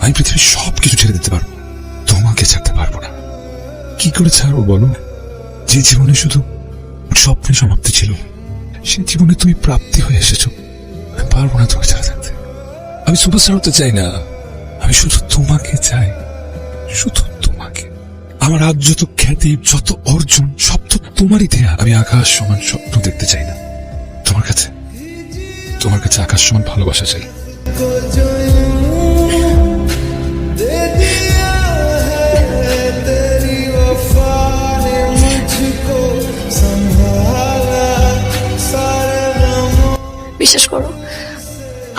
আমি পৃথিবীর সবকিছু ছেড়ে দিতে পারবো, তোমাকে ছাড়তে পারবো না। কি করে ছাড়বো বলো? যে জীবনে শুধু স্বপ্নের সমাপ্তি ছিল, সে জীবনে তুমি প্রাপ্তি হয়ে এসেছো। আমি পারবো না তোমাকে ছাড়া থাকতে। আমি সুপারস্টার হতে চাই না, আমি শুধু তোমাকে চাই, শুধু তোমাকে। আমার আজ যত খ্যাতি, যত অর্জন, সব তো তোমারই দেয়া। আমি আকাশ সমান স্বপ্ন দেখতে চাই না, তোমার কাছে আকাশ সমান ভালোবাসা চাই। বিশ্বাস করো,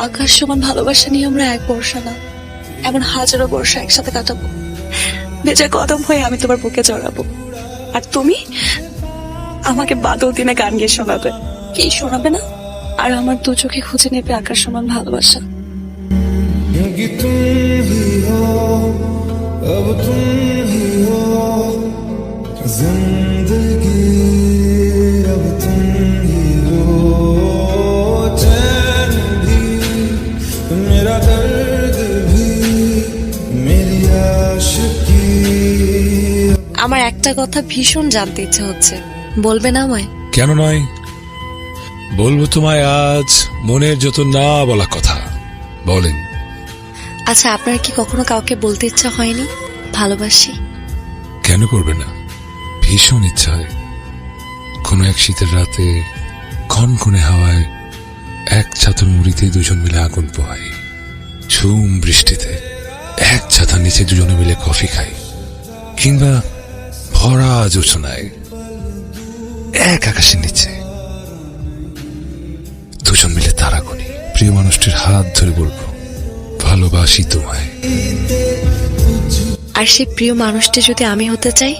আকাশ সমান ভালোবাসা নিয়ে আমরা এক বর্ষা না, এমন হাজারো বর্ষা একসাথে কাটাবো। ভেজা কদম হয়ে আমি তোমার বুকে জড়াবো, আর তুমি আমাকে বাদল দিনে গান গিয়ে শোনাবে। কি শোনাবে না? আর আমার দু চোখে খুঁজে নেবে আকাশ সমান ভালোবাসা। আমার একটা কথা ভীষণ জানতে ইচ্ছে হচ্ছে, বলবে না আমায়? কেন নয়, বলবো তোমায় আজ মনের যত না বলা কথা। বলেন। আচ্ছা, আপনার কি কখনো কাউকে বলতে ইচ্ছা হয়নি ভালোবাসি? কেন করবে না, ভীষণ ইচ্ছা হয়। কোনো এক শীতের রাতে কনকনে হাওয়ায় এক ছাতার মুড়িতে দুজন মিলে আগুন পোহাই, ঝুম বৃষ্টিতে এক ছাতার নিচে দুজনে মিলে কফি খাই, কিংবা ভরা জোছনায় এক আকাশের নিচে দুজন মিলে তারা গুনি। প্রিয় মানুষটির হাত ধরে বলবো, ভালোবাসি তোমায়। আর সেই প্রিয় মানুষটি যদি আমি হতে চাই?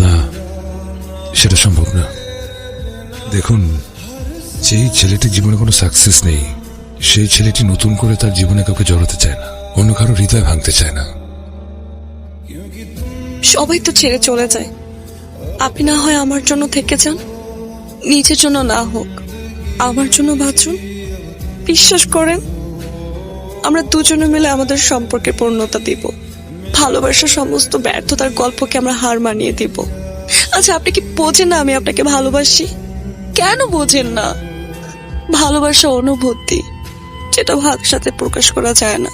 না, সেটা সম্ভব না। দেখুন, যেই ছেলেটির জীবনে কোনো সাকসেস নেই, সেই ছেলেটি নতুন করে তার জীবনে কাউকে জড়াতে চায় না, অন্য কারো হৃদয় ভাঙতে চায় না। সবাই তো ছেড়ে চলে যায়, আপনি না হয় আমার জন্য থেকে যান। নিজের জন্য না হোক, আমার জন্য বাঁচুন। বিশ্বাস করেন, আমরা দুজনে মিলে আমাদের সম্পর্কে পূর্ণতা দিব। ভালোবাসার সমস্ত ব্যর্থতার গল্পকে আমরা হার মানিয়ে দিব। আচ্ছা, আপনি কি বোঝেন না আমি আপনাকে ভালোবাসি? কেন বোঝেন না? ভালোবাসা অনুভূতি, যেটা ভাষাতে প্রকাশ করা যায় না।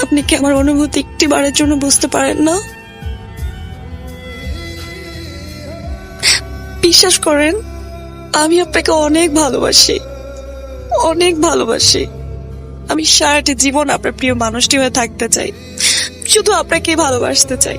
আপনি কি আমার অনুভূতি একটি বারের জন্য বুঝতে পারেন না? বিশ্বাস করেন, আমি আপনাকে অনেক ভালোবাসি, অনেক ভালোবাসি। আমি সারাটি জীবন আপনার প্রিয় মানুষটি হয়ে থাকতে চাই, শুধু আপনাকে ভালোবাসতে চাই।